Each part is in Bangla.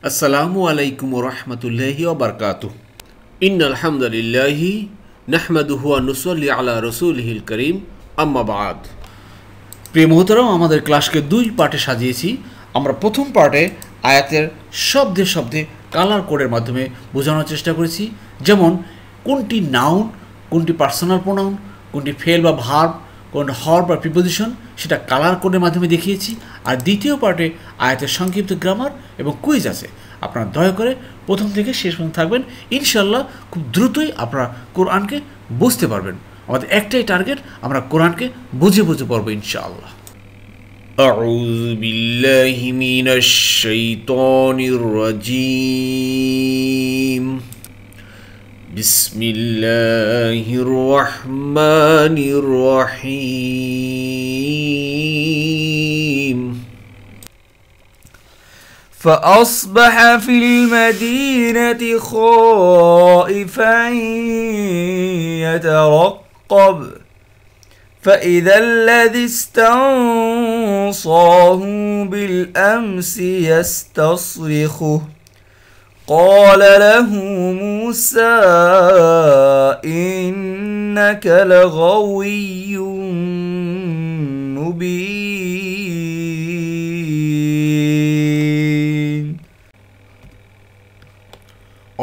আসসালামু আলাইকুম ওয়া রাহমাতুল্লাহি ওয়া বারাকাতুহু। ইন্নাল হামদুলিল্লাহি নাহমাদুহু ওয়া নুসাল্লি আলা রাসূলিহিল কারীম, আম্মা বা'দ। প্রিয় মুহতারাম, আমাদের ক্লাসকে দুই পার্টে সাজিয়েছি। আমরা প্রথম পার্টে আয়াতের শব্দে শব্দে কালার কোডের মাধ্যমে বোঝানোর চেষ্টা করেছি, যেমন কোনটি নাউন, কোনটি পার্সোনাল প্রোনাউন, কোনটি ফেল বা ভার্ব, কোনটি হর বা প্রিপোজিশন, সেটা কালার কোডের মাধ্যমে দেখিয়েছি। আর দ্বিতীয় পার্টে আয়াতের সংক্ষিপ্ত গ্রামার এবং কুইজ আছে। আপনারা দয়া করে প্রথম থেকে শেষ পর্যন্ত থাকবেন। ইনশাল্লাহ খুব দ্রুতই আপনারা কোরআনকে বুঝতে পারবেন। আমাদের একটাই টার্গেট, আমরা কোরআনকে বুঝে বুঝে পড়বো ইনশাআল্লাহ। আউযু বিল্লাহি মিনাশ শাইতানির রাজীম। বিসমিল্লাহির রহমানির রহিম। فأصبح في المدينة خائفا يترقب فإذا الذي استنصاه بالأمس يستصرخه قال له موسى إنك لغوي مبين।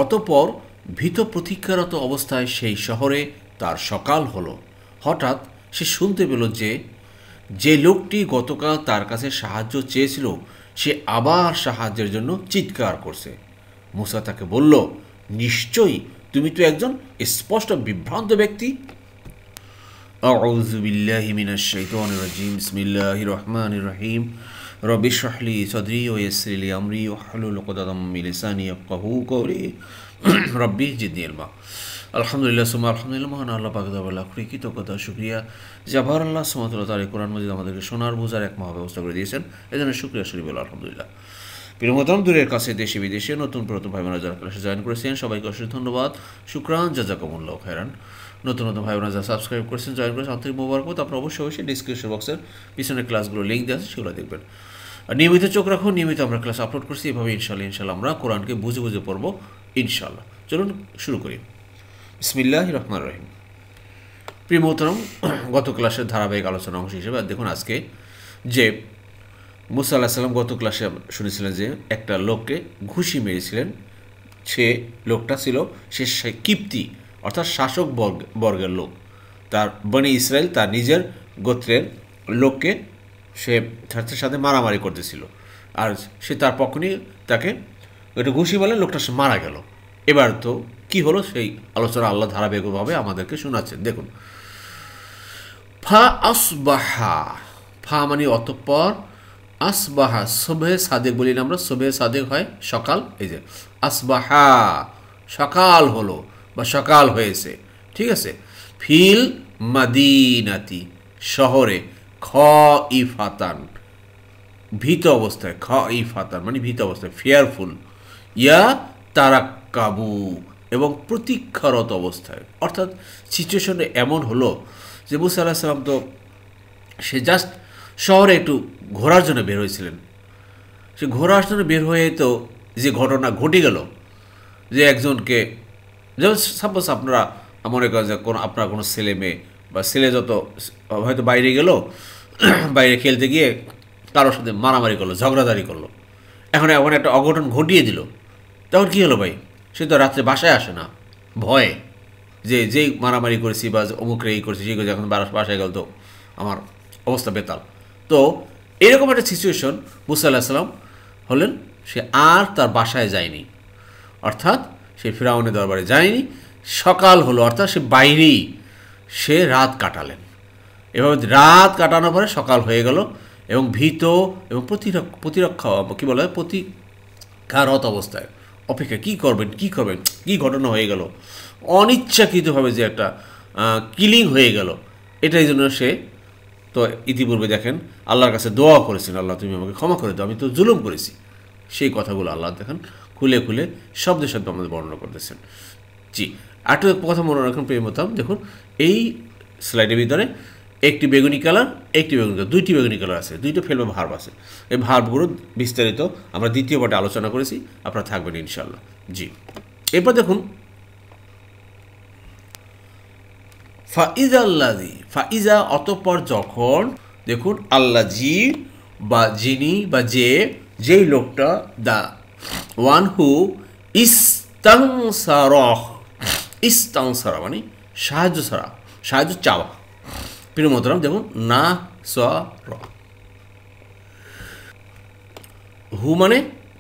অতঃপর ভীত প্রতীক্ষারত অবস্থায় সেই শহরে তার সকাল হলো। হঠাৎ সে শুনতে পেল যে লোকটি গতকাল তার কাছে সাহায্য চেয়েছিল সে আবার সাহায্যের জন্য চিৎকার করছে। মুসা তাকে বলল, নিশ্চয়ই তুমি তো একজন স্পষ্ট বিভ্রান্ত ব্যক্তি। আউযু বিল্লাহি মিনাশ শাইতানির রাজীম। বিসমিল্লাহির রহমানির রহিম। রব্বি ইশরাহ লি সাদরি ওয়া ইয়াসসির লি আমরি ওয়াহলুল উকদাতাম মিন লিসানি ইয়াফকাহু কওলি। রব্বি জিদনি ইলমা। আলহামদুলিল্লাহ সুম্মা আলহামদুলিল্লাহ। মহান আল্লাহ পাক তাআলা কৃতজ্ঞতা শুকরিয়া যে আবার আল্লাহ সুবহানাহু ওয়া তাআলা কোরআন মাজিদ আমাদেরকে শোনার বোঝার এক মহাব্যবস্থা করে দিয়েছেন। এজন্য শুকরিয়া শরীফ বলি আলহামদুলিল্লাহ। প্রিয় মুহতারাম, দূরের কাছে দেশে বিদেশে নতুন ভাই বোনেরা যারা ক্লাসে জয়েন করেছেন সবাইকে অশেষ ধন্যবাদ, শুকরান, জাযাকুমুল্লাহু খায়রান। নতুন ভাই বোনেরা যারা সাবস্ক্রাইব করেছেন, জয়েন করেছেন, আন্তরিক মোবারকবাদ। আপনারা অবশ্যই ডিসক্রিপশন বক্সের পিছনের ক্লাসগুলো লিঙ্ক দেওয়া আছে, সেগুলো দেখবেন। আর নিয়মিত চোখ রাখুন, নিয়মিত আমরা ক্লাস আপলোড করছি। এভাবে ইনশাল্লাহ আমরা কোরআনকে বুঝে বুঝে পড়বো ইনশাল্লাহ। চলুন শুরু করি। বিসমিল্লাহির রহমানির রহিম। প্রিয় মুহতারাম, গত ক্লাসের ধারাবাহিক আলোচনা অংশ হিসেবে দেখুন আজকে যে মুসা আলাইহিস সালাম গত ক্লাসে শুনেছিলেন যে একটা লোককে ঘুষি মেরেছিলেন। সে লোকটা ছিল সে কিপ্তি অর্থাৎ শাসক বর্গের লোক। তার বনি ইসরায়েল তার নিজের গোত্রের লোককে সে সাথে মারামারি করতেছিল, আর সে তার পক্ষ নিয়ে তাকে একটা ঘুষি বলে লোকটা সে মারা গেল। এবার তো কি হলো সেই আলোচনা আল্লাহ ধারাবাহিকভাবে আমাদেরকে শোনাচ্ছেন। দেখুন, ফা আসবাহা, ফা মানে অতঃপর, আসবাহা সবে সাদেক বলি না আমরা, সবে সাদেক হয় সকাল। এই যে আসবাহা সকাল হলো বা সকাল হয়েছে, ঠিক আছে। ফিল মাদিনাতি শহরে, খ ইফাতান ভীত অবস্থায়, খ ইফাতান মানে ভীত অবস্থায়, ফিয়ারফুল, ইয়া তারাক্কাবু এবং প্রতীক্ষারত অবস্থায়। অর্থাৎ সিচুয়েশনে এমন হলো যে মুসা আলাইহিস সালাম তো সে জাস্ট শহরে একটু ঘোরার জন্য বের হয়েছিলেন। সে ঘোরার জন্য বের হয়ে তো যে ঘটনা ঘটে গেল, যে একজনকে, যেমন সাপোজ আপনারা মনে করেন যে আপনার কোনো ছেলে মেয়ে বা ছেলে যত হয়তো বাইরে গেল, বাইরে খেলতে গিয়ে কারোর সাথে মারামারি করলো, ঝগড়াঝাড়ি করলো, এখন একটা অঘটন ঘটিয়ে দিল। তখন কী হলো ভাই, সে তো রাত্রে বাসায় আসে না ভয়ে, যেই মারামারি করেছি বা অমুকরে এই করেছি সেই করেছি, এখন বাসায় গেল তো আমার অবস্থা বেতাল। তো এরকম একটা সিচুয়েশন মুসা আলাইহিস সালাম হলেন। সে আর তার বাসায় যায়নি, অর্থাৎ সে ফিরআউনের দরবারে যায়নি। সকাল হলো অর্থাৎ সে বাইরেই সে রাত কাটালেন। এভাবে রাত কাটানোর পরে সকাল হয়ে গেল এবং ভীত এবং প্রতিরক্ষা কী বলা হয়, প্রতিকারত অবস্থায় অপেক্ষা, কী করবেন কী ঘটনা হয়ে গেল, অনিচ্ছাকৃতভাবে যে একটা কিলিং হয়ে গেল, এটাই জন্য সে তো ইতিপূর্বে দেখেন আল্লাহর কাছে দোয়া করেছেন, আল্লাহ তুমি আমাকে ক্ষমা করে দাও, আমি তো জুলুম করেছি। সেই কথাগুলো আল্লাহ দেখেন খুলে খুলে শব্দে শব্দে আমাদের বর্ণনা করতেছেন। জি, আরেকটা কথা মনে রাখুন প্রিয় মুহতারাম, দেখুন এই স্লাইডের ভিতরে একটি বেগুনি কালার, একটি বেগুনি কালার, দুইটি বেগুনি কালার আছে, দুইটা ফেলবে ভার্ব আছে। এই ভার্বগুলো বিস্তারিত আমরা দ্বিতীয় পার্টে আলোচনা করেছি, আপনারা থাকবেন ইনশাল্লাহ। জি, এরপর দেখুন ফাইজা আল্লাযী, ফাইজা অতঃপর যখন, দেখুন আল্লাযী বা যিনি বা যেই লোকটা, দ্য ওয়ান হু ইস্তানসারহ, ইস্তানসারা মানে সাহায্য ছাড়া, সাহায্য চাওয়া। প্রিয় মোহতারাম দেখুন না স র, হু মানে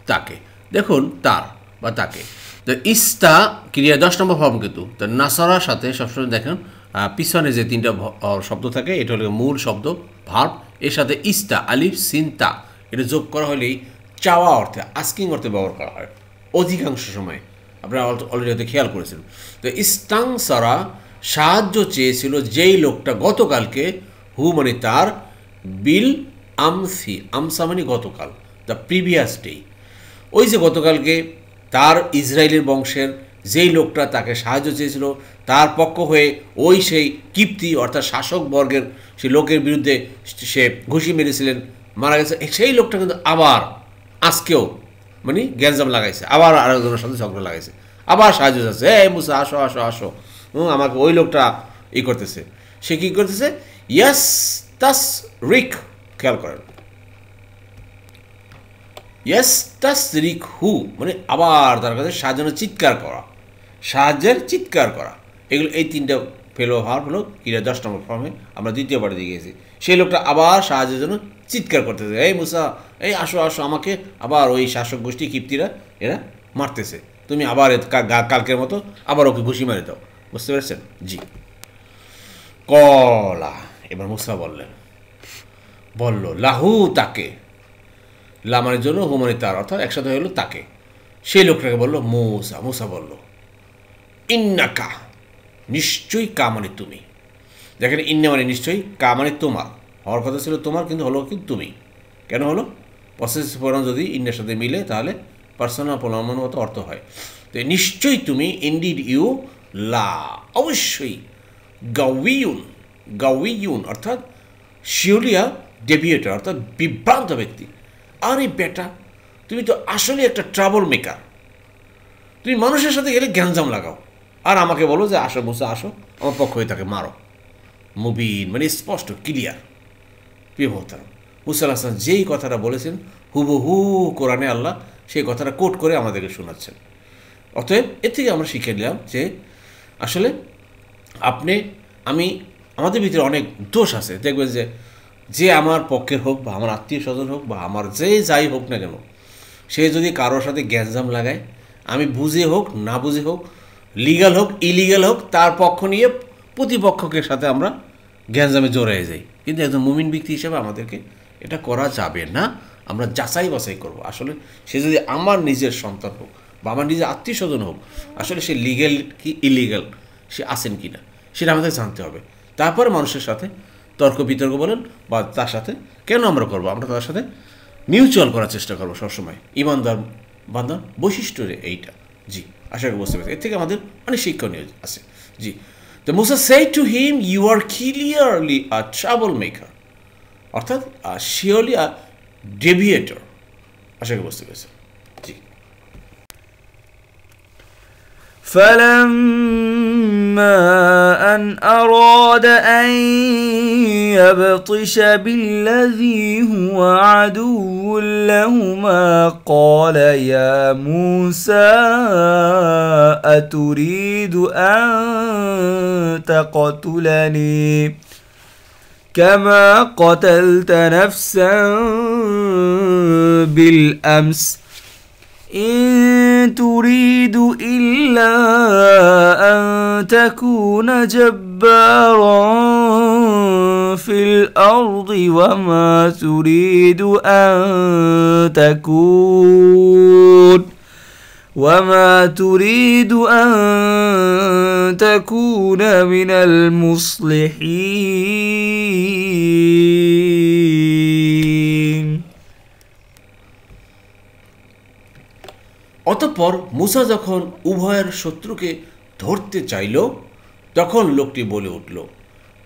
তাকে, দেখুন তার বা তাকে। তো ইস্তা ক্রিয়া 10 নম্বর ফর্ম, কিন্তু তো নাসারার সাথে সবসময় দেখেন পিছনে যে তিনটা শব্দ থাকে, এটা হলো মূল শব্দ ভার্ব, এর সাথে ইস্তা আলিফ সিন তা, এটা যোগ করা হলেই চাওয়া অর্থে, আস্কিং অর্থে ব্যবহার করা হয় অধিকাংশ সময়, আপনারা অলরেডি হয়তো খেয়াল করেছেন। তো ইস্তাংসারা সাহায্য চেয়েছিল যেই লোকটা গতকালকে, হু মানে তার, বিল আমসি, আমসা মানে গতকাল, দ্য প্রিভিয়াস ডে, ওই যে গতকালকে তার ইসরায়েলের বংশের যেই লোকটা তাকে সাহায্য চেয়েছিল, তার পক্ষ হয়ে ওই সেই কিপ্তি অর্থাৎ শাসক বর্গের সেই লোকের বিরুদ্ধে সে ঘুষি মেরেছিলেন, মারা গেছে, সেই লোকটা কিন্তু আবার আজকেও মানে গ্যাঞ্জাম লাগাইছে, আবার আরেকজনের সাথে ঝগড়া লাগাইছে, আবার সাহায্য চাচ্ছে, এই মুসা আসো আসো আসো, আমাকে ওই লোকটা ই করতেছে, সে কী করতেছে, ইয়াস তাস রিক, খেয়াল করেন ইয়াস তাস রিক হু মানে আবার তার কাছে সাহায্যের চিৎকার করা, সাহায্যের চিৎকার করা, এগুলো এই তিনটা ফেলো ভার্ব হলো ক্রিয়া 10 নম্বর ফর্মে, আমরা দ্বিতীয় পার্টে দিয়ে গেছি। সেই লোকটা আবার সাহায্যের জন্য চিৎকার করতেছে, এই মুসা এই আসো আসো, আমাকে আবার ওই শাসক গোষ্ঠী কিপ্তিরা এরা মারতেছে, তুমি আবার কালকের মতো আবার ওকে ঘুষি মারে দাও, বুঝতে পেরেছেন? জি, কলা, এবার মুসা বললেন, বলল, লাহু তাকে, লামানের জন্য হু মানে তার, অর্থাৎ একসাথে হলো তাকে, সেই লোকটাকে বলল মুসা, মুসা বলল, ইন্নাকা নিশ্চয়ই, কা মানে তুমি, দেখেন ইন্না মানে নিশ্চয়ই, কা মানে তোমার, হওয়ার কথা ছিল তোমার, কিন্তু হলো কিন্তু তুমি, কেন হলো, পসেসিভ প্রোনাউন যদি ইন্নার সাথে মিলে তাহলে পার্সোনাল প্রোনাউনের মতো অর্থ হয়। তো নিশ্চয়ই তুমি, ইনডিড ইউ, লা অবশ্যই, গাউইউন, গাউইউন অর্থাৎ শিওলিয়া ডেভিয়েটর অর্থাৎ বিভ্রান্ত ব্যক্তি, আরে বেটা তুমি তো আসলে একটা ট্রাবল মেকার, তুমি মানুষের সাথে গেলে গ্যাঞ্জাম লাগাও, আর আমাকে বলো যে আসো মুসা আসো, আমার পক্ষ হয়ে তাকে মারো, মুবিন মানে স্পষ্ট ক্লিয়ার। প্রিয় মোহতারাম, মুসা আলাইহিস সালাম যেই কথাটা বলেছেন হুবহু কোরআনে আল্লাহ সেই কথাটা কোট করে আমাদেরকে শোনাচ্ছেন। অতএব এর থেকে আমরা শিখে নিলাম যে আসলে আমাদের ভিতরে অনেক দোষ আছে, দেখবেন যে আমার পক্ষের হোক বা আমার আত্মীয় স্বজন হোক বা আমার যাই হোক না কেন, সে যদি কারোর সাথে গ্যাঞ্জাম লাগায়, আমি বুঝে হোক না বুঝে হোক, লিগাল হোক ইলিগাল হোক, তার পক্ষ নিয়ে প্রতিপক্ষকে সাথে আমরা গ্যাঞ্জামে জড়িয়ে যাই, কিন্তু একজন মুমিন ব্যক্তি হিসেবে আমাদেরকে এটা করা যাবে না। আমরা যাচাই বাছাই করব আসলে সে যদি আমার নিজের সন্তান হোক বা আমার নিজের আত্মীয় স্বজন হোক, আসলে সে লিগ্যাল কি ইলিগাল সে আছেন কি না সেটা আমাদের জানতে হবে। তারপরে মানুষের সাথে তর্ক বিতর্ক বলেন বা তার সাথে কেন আমরা করবো, আমরা তার সাথে মিউচুয়াল করার চেষ্টা করবো সবসময়। ইমানদার বান্দার বৈশিষ্ট্য এইটা। জি, আশা করি বুঝতে পেরেছি। এর থেকে আমাদের অনেক শিক্ষণীয় আছে। জি, তো মুসা said to him, you are clearly a troublemaker, অর্থাৎ surely a deviator। আশা করি বুঝতে পেরেছি। জি, فلما أن أراد أن يبطش بالذي هو عدو لهما قال يا موسى أتريد أن تقتلني كما قتلت نفسا بالأمس إن تريد إلا أن تكون جبارا في الأرض وما تريد أن تكون من المصلحين। অতঃপর মুসা যখন উভয়ের শত্রুকে ধরতে চাইল, তখন লোকটি বলে উঠল,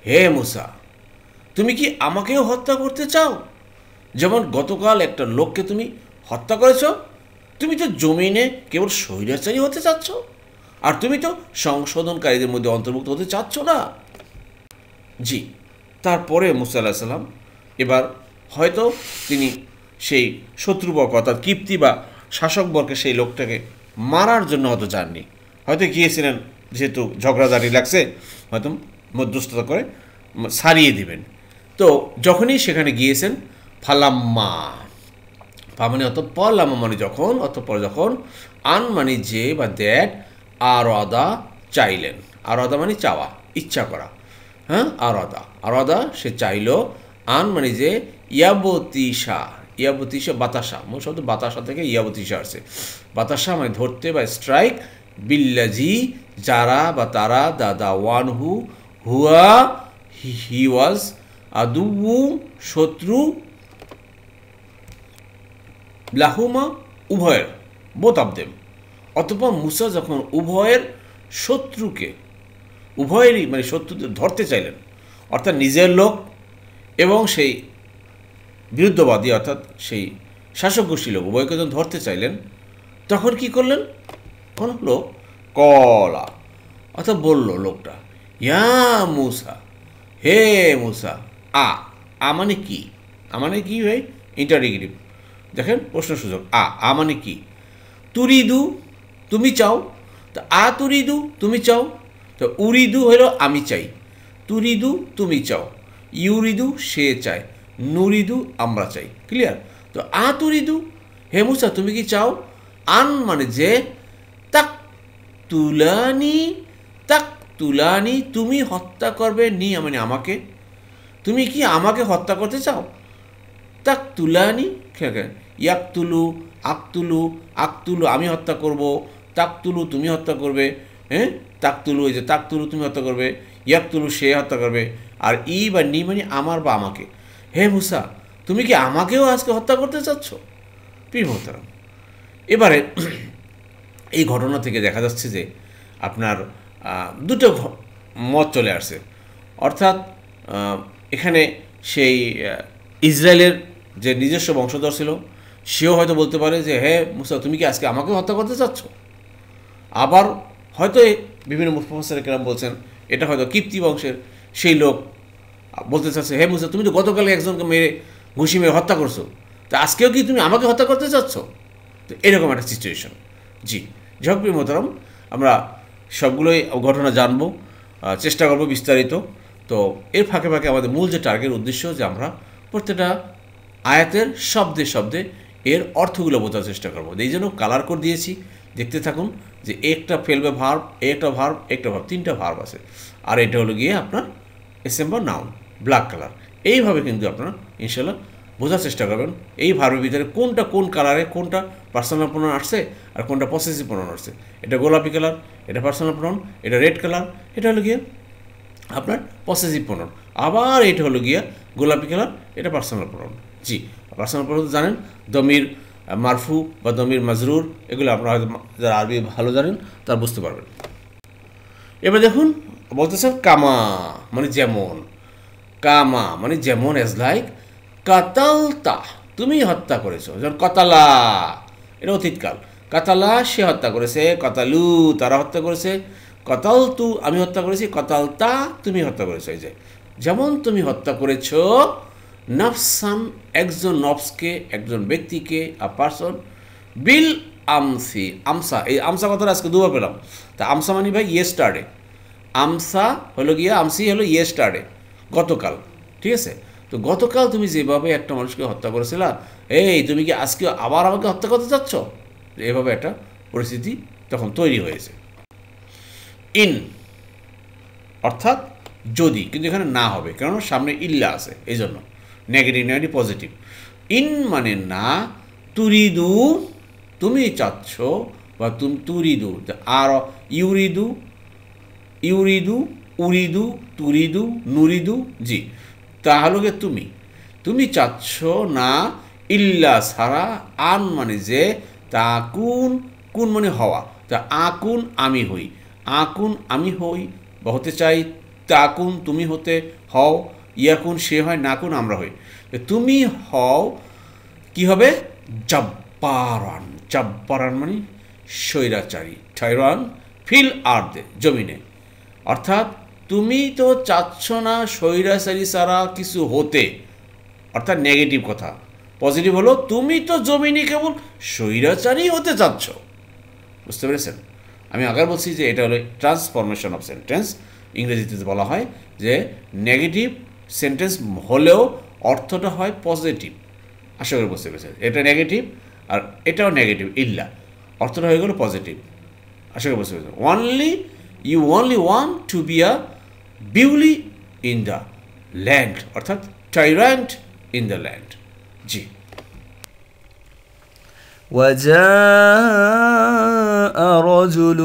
হে মুসা, তুমি কি আমাকেও হত্যা করতে চাও? যেমন গতকাল একটা লোককে তুমি হত্যা করেছ। তুমি তো জমিনে কেবল স্বৈরাচারী হতে চাচ্ছ, আর তুমি তো সংশোধনকারীদের মধ্যে অন্তর্ভুক্ত হতে চাচ্ছ না। জি, তারপরে মুসা আলাইহিস সালাম এবার হয়তো তিনি সেই শত্রুবর্গ অর্থাৎ কিপ্তি বা শাসকবর্গকে সেই লোকটাকে মারার জন্য হয়তো যাননি, হয়তো গিয়েছিলেন যেহেতু ঝগড়াঝাটি লাগছে, হয়তো মধ্যস্থতা করে সারিয়ে দিবেন। তো যখনই সেখানে গিয়েছেন, ফালাম্মা মানে অতঃপর, লাম্মা মানে যখন, অতঃপর যখন, আন মানে যে বা দ্যাট, আরাদা চাইলেন, আরাদা মানে চাওয়া, ইচ্ছা করা, হ্যাঁ, আরাদা সে চাইল, আন মানে যে, ইয়াবতিশা বাতাসা, মূল শব্দ বাতাসা থেকে ইয়াবতিশা আসছে। বাতাসা মানে ধরতে বা স্ট্রাইক, বিল্লাজি যারা বা তারা, দাদা ওয়ানহু হুয়া হি ওয়াজ, আদু শত্রু, লাহুমা উভয়ের, বোথ অফ দেম। অতঃপর মুসা যখন উভয়ের শত্রুকে, উভয়েরই মানে শত্রুদের ধরতে চাইলেন, অর্থাৎ নিজের লোক এবং সেই বিরুদ্ধবাদী অর্থাৎ সেই শাসক গোষ্ঠী লোক, উভয়কে যখন ধরতে চাইলেন, তখন কি করলেন? কোন লোক কলা অর্থাৎ বলল লোকটা, ইয়া মুসা, হে মুসা, মানে কি? মানে কি ভাই? ইন্টারোগেটিভ, দেখেন প্রশ্নসূচক। মানে কি? তুরিদু তুমি চাও, তো তুরিদু তুমি চাও, তো উরিদু হলো আমি চাই, তুরিদু তুমি চাও, ইউরিদু সে চায়, নুরিদু আমরা চাই। ক্লিয়ার? তো তুরিদু, হে মুসা তুমি কি চাও? আন মানে যে, তাক তুলানি তুমি হত্যা করবে, নি মানে আমাকে, তুমি কি আমাকে হত্যা করতে চাও? তাক তুলানি, ইয়াকতুলু, আকতুলু আমি হত্যা করব, তাকতুলু তুমি হত্যা করবে, হ্যাঁ, তাকতুলু এই যে তাকতুলু তুমি হত্যা করবে, ইয়াকতুলু সে হত্যা করবে, আর বা নি মানে আমার বা আমাকে। হে মুসা তুমি কি আমাকেও আজকে হত্যা করতে চাচ্ছ? প্রিয় মোহতারাম, এবারে এই ঘটনা থেকে দেখা যাচ্ছে যে আপনার দুটো মত চলে আসছে। অর্থাৎ এখানে সেই ইসরায়েলের যে নিজস্ব বংশধর ছিল, সেও হয়তো বলতে পারে যে, হে মুসা তুমি কি আজকে আমাকে হত্যা করতে চাচ্ছ? আবার হয়তো বিভিন্ন মুফাসসির কেরাম বলছেন এটা হয়তো কিপ্তি বংশের সেই লোক বলতে চাচ্ছে, হে মুসা তুমি তো গতকালে একজনকে মেরে ঘুষি মেরে হত্যা করছো, তো আজকেও কি তুমি আমাকে হত্যা করতে চাচ্ছ? তো এরকম একটা সিচুয়েশন। জি, যাই হোক প্রিয় মোহতারাম, আমরা সবগুলোই ঘটনা জানবো, চেষ্টা করবো বিস্তারিত। তো এর ফাঁকে ফাঁকে আমাদের মূল যে টার্গেট উদ্দেশ্য, যে আমরা প্রত্যেকটা আয়াতের শব্দে শব্দে এর অর্থগুলো বোঝার চেষ্টা করবো। এই জন্য কালার কোড দিয়েছি, দেখতে থাকুন যে একটা ফেলবে ভার্ব, একটা ভার্ব, তিনটা ভার্ব আছে, আর এটা হলো গিয়ে আপনার এসেম্বর নাউন ব্ল্যাক কালার। এইভাবে কিন্তু আপনারা ইনশাল্লাহ বোঝার চেষ্টা করবেন এই ভার্বের ভিতরে কোনটা কোন কালারে, কোনটা পার্সোনাল প্রোনাউন আসছে আর কোনটা পসেসিভ প্রোনাউন আসছে। এটা গোলাপি কালার, এটা পার্সোনাল প্রোনাউন, এটা রেড কালার, এটা হলো গিয়ে আপনার পসেসিভ প্রোনাউন, আবার এটা হলো গিয়া গোলাপি কালার, এটা পার্সোনাল প্রোনাউন। জি, পার্সোনাল প্রোনাউন জানেন, দমির মারফু বা দমির মাজরুর, এগুলো আপনারা হয়তো যারা আরবি ভালো জানেন তারা বুঝতে পারবেন। এবার দেখুন বলতেছেন কামা মানে যেমন, কামা মানে যেমন, এজ লাইক, কাতালতা তুমি হত্যা করেছো, যেমন কতালা এটা অতীতকাল, কাতালা সে হত্যা করেছে, কতালু তারা হত্যা করেছে, কতাল তু আমি হত্যা করেছি, কতালতা তুমি হত্যা করেছো। এই যে যেমন তুমি হত্যা করেছ নফসান একজন নফসকে, একজন ব্যক্তিকে, আ পারসন, বিল আমসি আমসা, এই আমসা কথাটা আজকে দুবার পেলাম। তা আমসা মানে ভাই ইয়েস্টারডে, আমসা হলো গিয়া, আমসি হলো ইয়েস্টারডে গতকাল, ঠিক আছে? তো গতকাল তুমি যেভাবে একটা মানুষকে হত্যা করেছিলা, এই তুমি কি আজকে আবার আমাকে হত্যা করতে চাচ্ছ? এভাবে একটা পরিস্থিতি তখন তৈরি হয়েছে। ইন অর্থাৎ যদি, কিন্তু এখানে না হবে, কারণ সামনে ইল্লা আছে, এই জন্য নেগেটিভ নেগেটিভ পজিটিভ। ইন মানে না, তুরিদু তুমি চাচ্ছ, বা তুমি তুরিদু, আর ইউরিদু, উরিদু, তুরিদু, নুরিদু, জি, তাহলে তুমি চাচ্ছ না, ইল্লা ছাড়া, আন মানে যে, তা কুন মানে হওয়া, তা আকুন আমি হই, আকুন আমি হই বা হতে চাই, তাকুন তুমি হতে হও, ইয়াকুন সে হয়, নাকুন আমরা হই। তুমি হও কি হবে? জাব্বারান। জাব্বারান মানে স্বৈরাচারী, টাইরান ফিল আরদে, জমিনে। অর্থাৎ তুমি তো চাচ্ছ না স্বৈরাচারী ছাড়া কিছু হতে, অর্থাৎ নেগেটিভ কথা। পজিটিভ হলো তুমি তো জমিনে কেবল স্বৈরাচারী হতে চাচ্ছ। বুঝতে পেরেছেন? আমি আগে বলছি যে এটা হলো ট্রান্সফরমেশন অফ সেন্টেন্স। ইংরেজিতে বলা হয় যে নেগেটিভ সেন্টেন্স হলেও অর্থটা হয় পজিটিভ। আশা করি বুঝতে পেরেছেন। এটা নেগেটিভ আর এটাও নেগেটিভ, ইল্লা অর্থটা হয়ে গেল পজিটিভ। আশা করি বুঝতে পেরেছেন। You only want to be a bully in the land, অর্থাৎ টাইরান্ট ইন দ্য ল্যান্ড। জি। وجاء رجل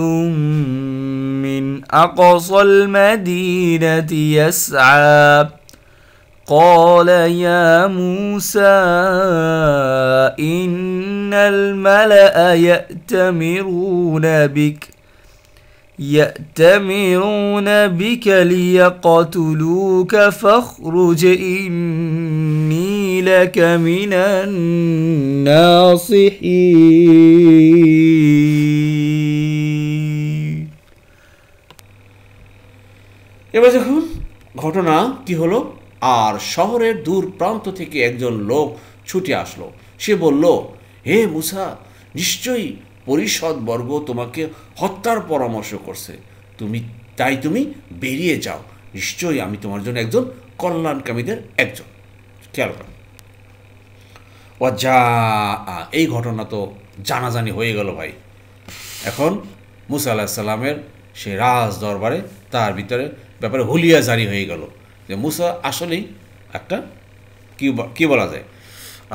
من أقصى المدينة يسعى قال يا موسى إن الملأ يأتمرون بك ليقتلوك فاخرج إني لك من الناصحين। এবার দেখুন ঘটনা কি হলো। আর শহরের দূর প্রান্ত থেকে একজন লোক ছুটে আসলো। সে বলল, হে মুসা, নিশ্চয়ই পরিষদবর্গ তোমাকে হত্যার পরামর্শ করছে, তুমি বেরিয়ে যাও। নিশ্চয়ই আমি তোমার জন্য একজন কল্যাণকামীদের একজন। খেয়াল করুন, ও যা, এই ঘটনা তো জানাজানি হয়ে গেল ভাই। এখন মুসা আলাইহিস সালামের সে রাজ দরবারে তার ভিতরে ব্যাপারে হুলিয়া জারি হয়ে গেল যে মুসা আসলেই একটা কি বলা যায়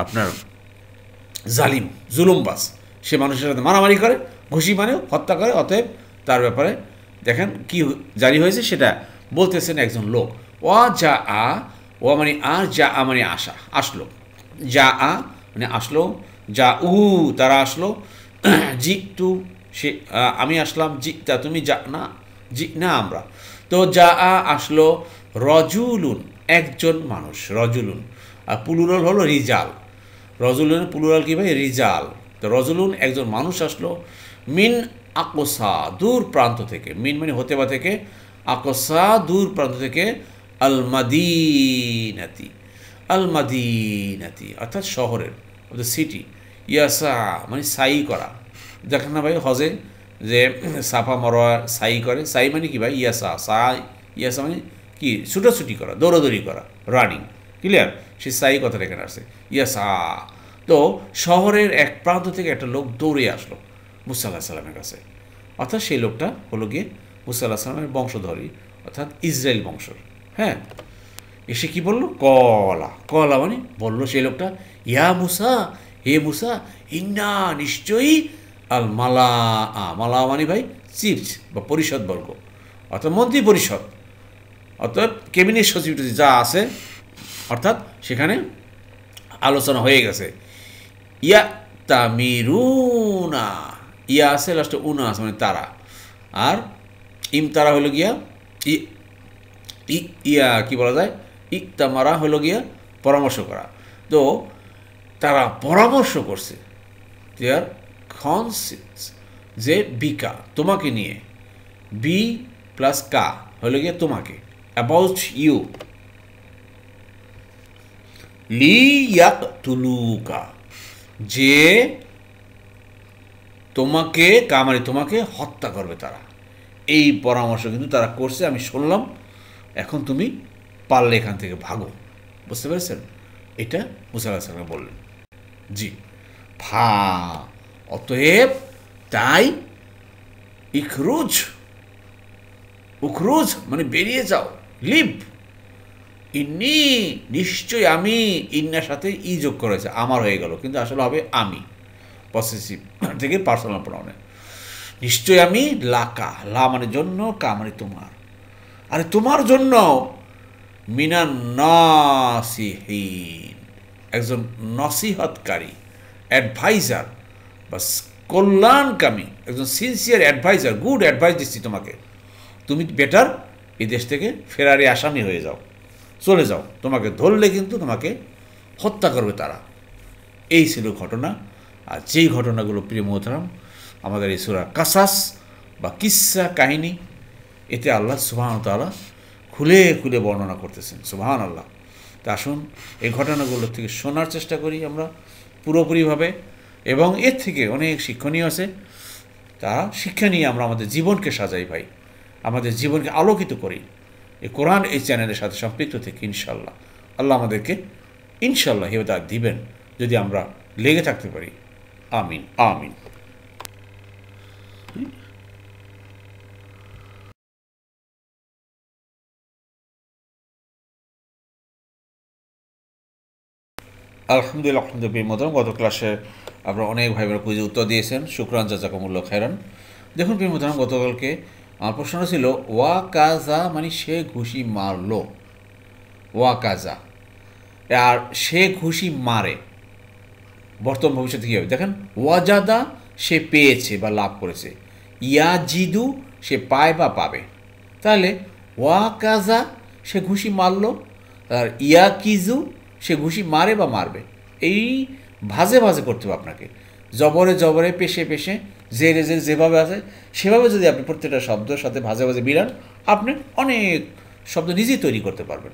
আপনার জালিম, জুলুমবাজ। সে মানুষের সাথে মারামারি করে, ঘুষি মানে হত্যা করে। অতএব তার ব্যাপারে দেখেন কি জারি হয়েছে সেটা বলতেছেন একজন লোক। যা আ, মানে আর যা মানে আসা, আসলো। যা আ মানে আসলো, যা তারা আসলো, জি টু সে আমি আসলাম, জি তা তুমি যা না, জি না আমরা। তো যা আ আসলো, রজুলুন একজন মানুষ, রজুলুন। আর প্লুরাল হলো রিজাল। রজুলুন প্লুরাল কি ভাই? রিজাল। তো রজুলুন একজন মানুষ আসলো, মিন আকসা দূর প্রান্ত থেকে, মিন মানে হতে বা থেকে, আকসা দূর প্রান্ত থেকে, আল মাদিনাতি অর্থাৎ শহরের, সিটি। ইয়াসা মানে সাই করা। দেখেন না ভাই হজে যে সাফা মারোয়া সাই করে, সাই মানে কি ভাই? ইয়াসা মানে কি? ছুটাছুটি করা, দৌড়াদৌড়ি করা, রানিং। ক্লিয়ার? সে সাই কথাটা এখানে আসছে, ইয়াসা। তো শহরের এক প্রান্ত থেকে একটা লোক দৌড়ে আসলো মুসা আলাইহিস সালামের কাছে। অর্থাৎ সেই লোকটা হলো গিয়ে মুসা আলাইহিস সালামের বংশধরী, অর্থাৎ ইসরায়েল বংশর। হ্যাঁ, এসে কি বললো? কলা মানে বললো সেই লোকটা, ইয়া মুসা, হে মুসা, ইন্না নিশ্চয়ই, আল মালা মানে ভাই চিফ বা পরিষদবর্গ, অর্থাৎ মন্ত্রী পরিষদ, অর্থাৎ ক্যাবিনেট সচিব যা আছে, অর্থাৎ সেখানে আলোচনা হয়ে গেছে। ইয়া তামিরুনা, ইয়া আছে লাস্টে উনা আছে মানে তারা, আর তারা হলো গিয়া ইয়া কি বলা যায়? ইকতামারা হলো গিয়া পরামর্শ করা। তো তারা পরামর্শ করছে, দেয়ার কনসেপ্ট যে বিকা তোমাকে নিয়ে, বি প্লাস কা হলো গিয়ে তোমাকে, অ্যাবাউট ইউ, লিয়াকতুলুকা যে তোমাকে, কামারি তোমাকে হত্যা করবে তারা। এই পরামর্শ কিন্তু তারা করছে, আমি শুনলাম। এখন তুমি পারলে এখান থেকে ভাগো। বুঝতে পেরেছেন? এটা মুসা আলাইহিস সালাম বললেন। জি। অতএব তাই উখরুজ মানে বেরিয়ে যাও, লিভ। ইন্নি নিশ্চয় আমি, ইন্নার সাথে ই যোগ করেছে, আমার হয়ে গেল, কিন্তু আসলে হবে আমি, পসেসিভ থেকে পার্সোনাল প্রোনাউনে। নিশ্চয় আমি, লা মানে জন্য, কা মানে তোমার, আরে তোমার জন্য, মিনান নাসিহিন একজন নসিহতকারী, অ্যাডভাইজার বা কল্যাণকামী, একজন সিনসিয়ার অ্যাডভাইজার, গুড অ্যাডভাইস দিচ্ছি তোমাকে, তুমি বেটার এই দেশ থেকে ফেরারি আসামি হয়ে যাও। চলে যাও, তোমাকে ধরলে কিন্তু তোমাকে হত্যা করবে তারা। এই ছিল ঘটনা। আর যেই ঘটনাগুলো প্রিয় মোহতারাম আমাদের এই সূরা কাসাস বা কিসসা কাহিনী, এতে আল্লাহ সুবহানাহু ওয়া তাআলা খুলে খুলে বর্ণনা করতেছেন। সুবহানাল্লাহ। তা আসুন এই ঘটনাগুলো থেকে শোনার চেষ্টা করি আমরা পুরোপুরিভাবে, এবং এর থেকে অনেক শিক্ষণীয় আছে। তা শিক্ষা নিয়ে আমরা আমাদের জীবনকে সাজাই ভাই, আমাদের জীবনকে আলোকিত করি এই কোরআন এই চ্যানেলের সাথে সম্পৃক্ত থেকে। ইনশাল্লাহ আল্লাহ আমাদেরকে ইনশাল্লাহ হিদায়াত দিবেন যদি আমরা লেগে থাকতে পারি। আমিন আমিন। আলহামদুলিল্লাহ। আলহামদুলিল্লাহ। গত ক্লাসে আমরা অনেক ভাই বোনেরা কুইজের উত্তর দিয়েছেন, শুকরান জাযাকুমুল্লাহ খায়রান। দেখুন প্রিয় মোহতারাম, গতকালকে আমার প্রশ্ন ছিল ওয়া কাজা মানে সে ঘুষি মারলো, ওয়া কাজা, আর সে ঘুষি মারে বর্তমান ভবিষ্যতে কী হবে দেখেন। ওয়াজাদা সে পেয়েছে বা লাভ করেছে, ইয়াজিদু সে পায় বা পাবে। তাহলে ওয়া কাজা সে ঘুষি মারলো, আর ইয়াকিজু সে ঘুষি মারে বা মারবে। এই ভাজে ভাজে করতে হবে আপনাকে, জবরে জবরে পেশে পেশে জেরে জেরে যেভাবে আছে সেভাবে যদি আপনি প্রত্যেকটা শব্দের সাথে ভাজে ভাজে মিলান, আপনি অনেক শব্দ নিজেই তৈরি করতে পারবেন।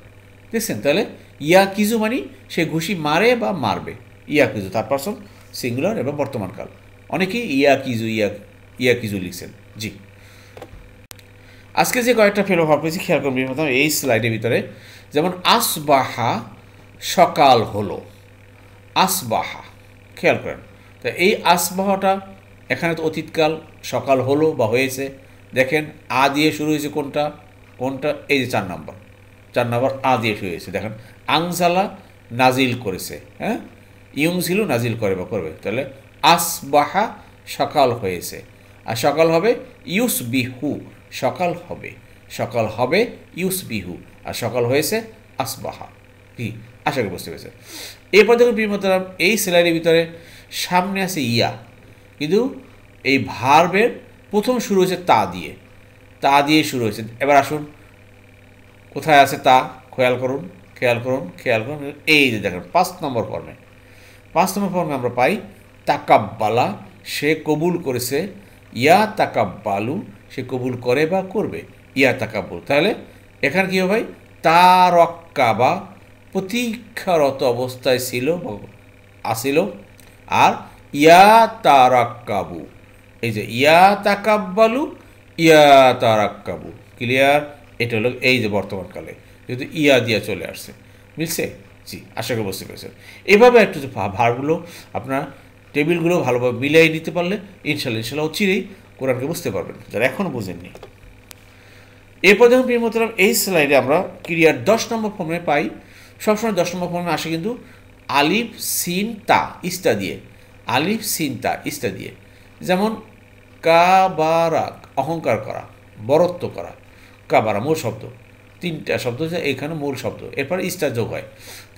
দেখছেন? তাহলে ইয়াকিজু মানে সে ঘুষি মারে বা মারবে, ইয়াকিজু তার পারসন সিঙ্গুলার এবং বর্তমানকাল। অনেকেই ইয়াকিজু ইয়াকিজু লিখছেন। জি, আজকে যে কয়েকটা ফেলো ভাব পেয়েছি খেয়াল করবেন এই স্লাইডের ভিতরে। যেমন আসবাহা সকাল হলো, আসবাহা খেয়াল করেন। তো এই আসবাহাটা এখানে তো অতীতকাল, সকাল হলো বা হয়েছে। দেখেন আ দিয়ে শুরু হয়েছে কোনটা কোনটা, এই যে 4 নম্বর আ দিয়ে শুরু হয়েছে। দেখেন আংসালা নাজিল করেছে, হ্যাঁ, ইয়ং ছিল নাজিল করে বা করবে। তাহলে আসবাহা সকাল হয়েছে, আর সকাল হবে ইউস বিহু, সকাল হবে, সকাল হবে ইউস বিহু, আর সকাল হয়েছে আসবাহা। কি আশা করি বুঝতে পেরেছে। এরপর দেখুন প্রিয়মতারাম এই স্লাইডের ভিতরে সামনে আছে ইয়া, কিন্তু এই ভার্বের প্রথম শুরু হয়েছে তা দিয়ে, তা দিয়ে শুরু হয়েছে। এবার আসুন কোথায় আছে তা, খেয়াল করুন খেয়াল করুন খেয়াল করুন। এই যে দেখেন 5 নম্বর ফর্মে, 5 নম্বর ফর্মে আমরা পাই তাকাব্বালা সে কবুল করেছে, ইয়া তাকাব্বালু সে কবুল করে বা করবে, ইয়া তাকাব্বুল। তাহলে এখানে কী হবে ভাই, তারাক্কাবা প্রতীক্ষারত অবস্থায় ছিল আসিল, আর ইয়া তারাক্কাবু, এই যে ইয়া তাকাব্বালু ইয়া তারাক্কাবু। ক্লিয়ার? এটা হলো এই যে বর্তমানকালে যেহেতু ইয়া দিয়া চলে আসছে, বুঝছে? জি, আশা করি বুঝতে পেরেছেন। এভাবে একটু ভারগুলো আপনার টেবিলগুলো ভালোভাবে মিলাই নিতে পারলে ইনশাল্লাহ অচিরেই কোরআনকে বুঝতে পারবেন যারা এখনও বুঝেননি। এরপর যখন প্রিয় মোহতারাম এই স্লাইডে আমরা ক্রিয়ার 10 নম্বর ফর্মে পাই। সবসময় 10 নম্বর ফর্মে আসে কিন্তু আলিফ সিন তা ইস্তা দিয়ে, আলিফ সিন তা ইস্তা দিয়ে। যেমন কাবারা অহংকার করা, বরত্ব করা, কাবারা মূল শব্দ, 3টা শব্দ এখানে মূল শব্দ, এরপর ইস্তা যোগ হয়।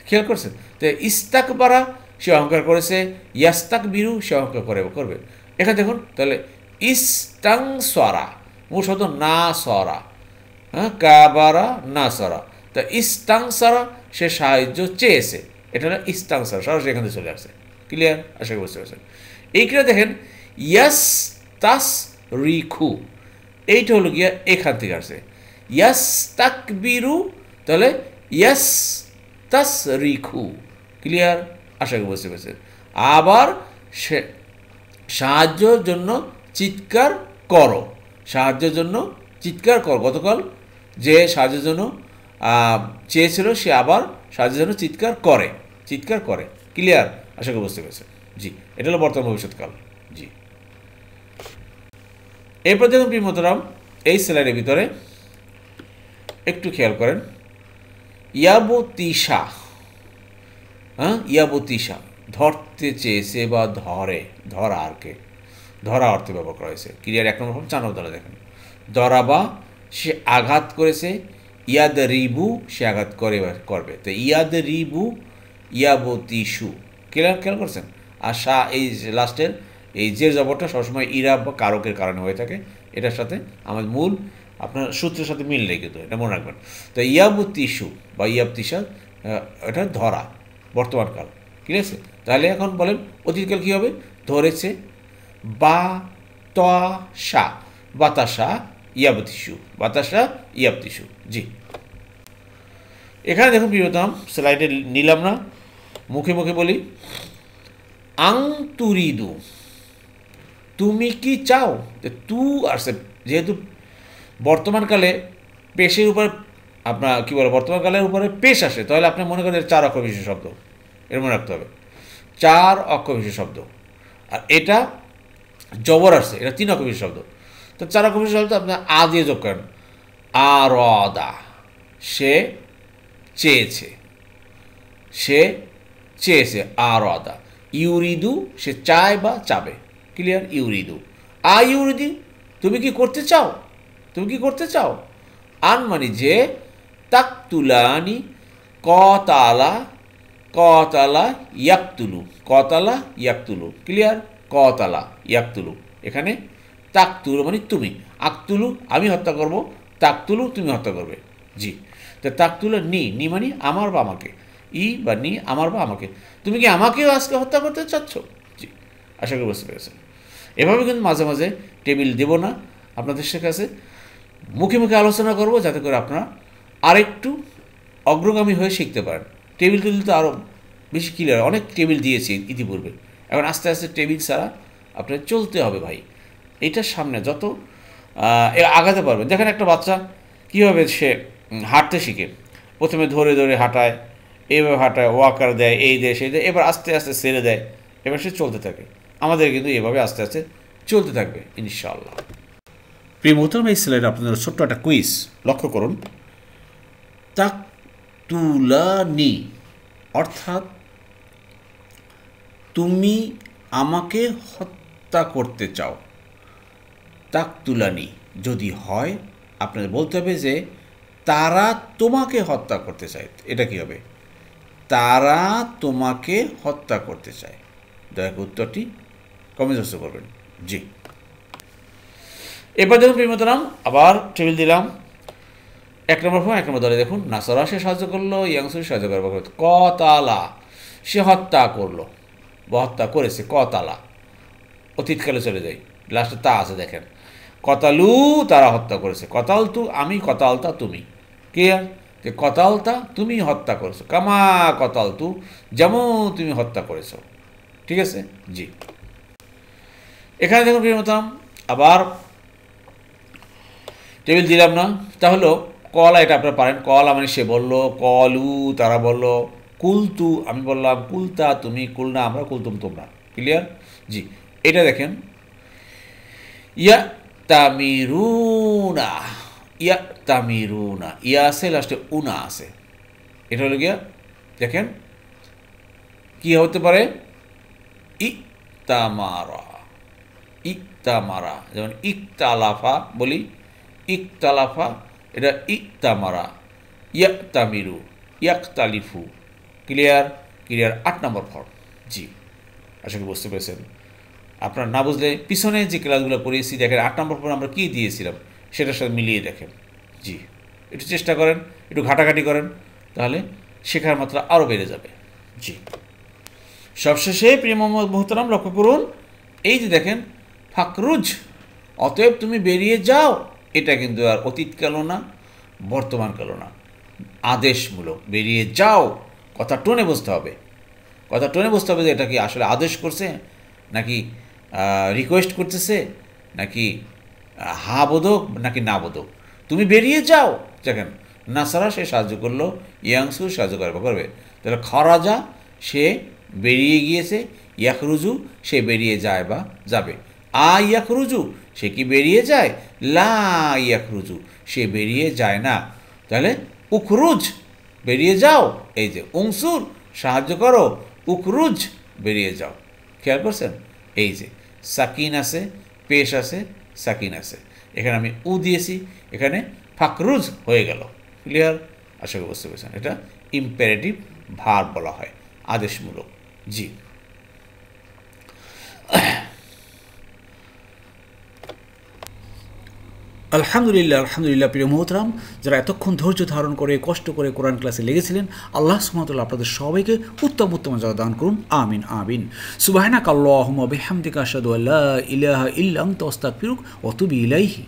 খেয়াল করছেন? তো ইস্তাকবারা সে অহংকার করেছে, ইয়াস্তাক বিরু সে অহংকার করবে। এখানে দেখুন তাহলে ইস্তাং সরা মূল শব্দ না সরা, হ্যাঁ, কাবারা না সরা। তা ইস্তাং সরা সে সাহায্য চেয়েছে, এটা হলো ইস্তাং সরা, সরাসরি এখান থেকে চলে আসছে। ক্লিয়ার? আশা করি বুঝতে পারছেন। এইখানে দেখেন ইয়াস তাস রিখু, এইটা হলো গিয়া এখান থেকে আসছে। ইয়াস তাক বিরু, তাহলে ইয়াস তাস রিখু। ক্লিয়ার? আশা করি বুঝতে পেরেছেন। আবার সে সাহায্যের জন্য চিৎকার করো, সাহায্যের জন্য চিৎকার কর। গতকাল যে সাহায্যের জন্য চেয়েছিল সে আবার সাহায্যের জন্য চিৎকার করে, চিৎকার করে। ক্লিয়ার? আশা করি বুঝতে পেরেছেন। জি, এটা হলো বর্তমান ভবিষ্যৎকাল। জি, এরপর দেখুন প্রিয় মোহতারাম এই স্লাইডের ভিতরে একটু খেয়াল করেন ইয়াবতিশা, হ্যাঁ, ইয়াবতিশা ধরতে চেয়েছে বা ধরে, ধরা আরকে, ধরা অর্থে ব্যবহার করা হয়েছে। ক্রিয়ার 1 নম্বর ফর্ম 4 নম্বর ধরে দেখেন ধরাবা সে আঘাত করেছে, ইয়াদ রিবু সে আঘাত করবে। তো ইয়াদ রিবু ইয়াবতিশু। খেয়াল করছেন? আর এই লাস্টের এই যে জবরটা সবসময় ইরাব বা কারকের কারণে হয়ে থাকে, এটার সাথে আমাদের মূল আপনার সূত্রের সাথে মিল রেখে তো এটা মনে রাখবেন। তো ইয়াবতিসু বা ইয়াবতিসা এটা ধরা বর্তমানকাল, ঠিক আছে? তাহলে এখন বলেন অতীতকাল কী হবে? ধরেছে বা তসা বাতাসা ইয়াবতিসু, বাতাসা ইয়াবতিসু। জি, এখানে দেখুন প্রিয়তম, স্লাইডে নিলাম না, মুখে মুখে বলি। আং তুরিদু, তুমি কি চাও? তু আসছে, যেহেতু বর্তমানকালে পেশের উপরে আপনার কী বলে, বর্তমানকালের উপরে পেশ আসে, তাহলে আপনি মনে করেন 4 অক্ষর বিশিষ্ট শব্দ, এর মনে রাখতে হবে 4 অক্ষর বিশিষ্ট শব্দ। আর এটা জবর আসছে, এটা 3 অক্ষর বিশিষ্ট শব্দ। তো 4 অক্ষর বিশিষ্ট শব্দ আপনার আ দিয়ে যোগ করেন। আরদা, সে চেয়েছে, সে চেয়েছে, আরদা। ইউরিদু, সে চায় বা চাবে, ক্লিয়ার? ইউরিদু। ইউরিদু, তুমি কি করতে চাও? তুমি কি করতে চাও? আন মানে যে, তাকতুলানি, কতালা, কতালা ইয়াকতুলু, কতালা ইয়াকতুলু, ক্লিয়ার? কতালা ইয়াকতুলু। এখানে তাকতুলু মানে তুমি, আক্তুলু আমি হত্যা করব, তাকতুলু তুমি হত্যা করবে। জি, তো তাকতুলু নি মানে আমার বা আমাকে, ই বা নি আমার বা আমাকে। তুমি কি আমাকেও আজকে হত্যা করতে চাচ্ছ? জি, আশা করি বুঝতে পেরেছেন। এভাবে কিন্তু মাঝে মাঝে টেবিল দেব না আপনাদের কাছে, মুখে মুখে আলোচনা করব, যাতে করে আপনারা আরেকটু অগ্রগামী হয়ে শিখতে পারেন। টেবিল তো আরও বেশি ক্লিয়ার, অনেক টেবিল দিয়েছি ইতিপূর্বে, এখন আস্তে আস্তে টেবিল ছাড়া আপনার চলতে হবে ভাই। এইটার সামনে যত আগাতে পারবেন। দেখেন একটা বাচ্চা কীভাবে সে হাঁটতে শিখে, প্রথমে ধরে ধরে হাঁটায়, এইভাবে হাঁটায়, ওয়াকার দেয়, এই দেয় সেই দেয়, এবার আস্তে আস্তে ছেড়ে দেয়, এবার সে চলতে থাকে। আমাদের কিন্তু এভাবে আস্তে আস্তে চলতে থাকবে ইনশাআল্লাহ। প্রিয় মোহতারাম, এই স্লাইডে আপনাদের ছোট্ট একটা কুইজ লক্ষ্য করুন। তাকতুলানি অর্থাৎ তুমি আমাকে হত্যা করতে চাও। তাকতুলানি যদি হয়, আপনাদের বলতে হবে যে তারা তোমাকে হত্যা করতে চায়। এটা কি হবে? তারা তোমাকে হত্যা করতে চায়। দয়া করে উত্তরটি কমেন্ট বক্সে করবেন। জি, এবার দেখুন প্রিয় মোহতারাম, আবার টেবিল দিলাম। 1 নম্বর ফর্ম 1 নম্বর দলে দেখুন, নাসরা সে সাহায্য করলো, ইয়াংসু সাহায্য করবো, কতালা সে হত্যা করলো বা হত্যা করেছে, কতালা অতীতকালে চলে যাই, লাস্টে তা আছে দেখেন। কতালু তারা হত্যা করেছে, কতালতু আমি, কতালতা তুমি, ক্লিয়ার? যে কতালতা তুমি হত্যা করেছো, কামা কতালতু যেমন তুমি হত্যা করেছো, ঠিক আছে? জি, এখানে দেখুন প্রিয় মোহতারাম, আবার টেবিল দিলাম না, তাহলে কলা, এটা আপনারা পারেন। কলা মানে সে বলল, কলু তারা বলল, কুলতু আমি বললাম, কুলতা তুমি, কুলনা আমরা, কুলতুম তোমরা, ক্লিয়ার? জি, এটা দেখেন, ইয়া তামিরুনা, ইয়া তামিরুনা, ইয়া আছে লাস্টে উনা আছে, এটা হলো গিয়া দেখেন কি হতে পারে, ইকতামারা, ইকতামারা, যেমন ইকতালাফা বলি, ইকতালাফা এটা ইকতামারা, ইয়াকতামিরু, ইয়াকতালিফু, ক্লিয়ার? ক্লিয়ার। 8 নম্বর ফর্ম। জি, আশা করি বুঝতে পেরেছেন। আপনার না বুঝলে পিছনে যে ক্লাসগুলো করিয়েছি দেখেন, 8 নম্বর ফর্ম আমরা কী দিয়েছিলাম সেটার সাথে মিলিয়ে দেখেন। জি, একটু চেষ্টা করেন, একটু ঘাটাঘাটি করেন, তাহলে শেখার মাত্রা আরও বেড়ে যাবে। জি, সবশেষে প্রিয় মোহতারাম লক্ষ্য করুন, এই যে দেখেন ফাকরুজ, অতএব তুমি বেরিয়ে যাও, এটা কিন্তু আর অতীতকালও না, বর্তমানকালও না, আদেশমূলক। বেরিয়ে যাও, কথা টোনে বুঝতে হবে, কথা টোনে বুঝতে হবে যে এটা কি আসলে আদেশ করছে, নাকি রিকোয়েস্ট করতেছে, নাকি হা বোধক, নাকি না বোধক। তুমি বেরিয়ে যাও, দেখেন নাসারা সে সাহায্য করলো, ইয়াংসু সাহায্য করবে, তাহলে খরাজা সে বেরিয়ে গিয়েছে, ইয়াকরুজু সে বেরিয়ে যায় বা যাবে, ইয়াকরুজু সে কি বেরিয়ে যায়, লা ইয়াকরুজু সে বেরিয়ে যায় না, তাহলে উখরুজ বেরিয়ে যাও, এই যে উংসুর সাহায্য করো, উখরুজ বেরিয়ে যাও। খেয়াল করছেন? এই যে সাকিন আছে, পেশ আছে, সাকিন আছে, এখানে আমি উ দিয়েছি, এখানে ফাকরুজ হয়ে গেল, ক্লিয়ার? আশা করি বুঝতে পেরেছেন। এটা ইম্পারেটিভ ভার্ব বলা হয়, আদেশমূলক। জি, আলহামদুলিল্লাহ, আলহামদুলিল্লাহ। প্রিয় মোহতরাম, যারা এতক্ষণ ধৈর্য ধারণ করে কষ্ট করে কোরআন ক্লাসে লেগেছিলেন, আল্লাহ সুবহানাহু ওয়া তাআলা আপনাদের সবাইকে উত্তম উত্তম জাযা দান করুন। আমিন আমিন। সুবহানাকাল্লাহুম্মা বিহামদিকা আশহাদু আল্লা ইলাহা ইল্লা আনতা আস্তাগফিরুকা ওয়া আতুবু ইলাইহি।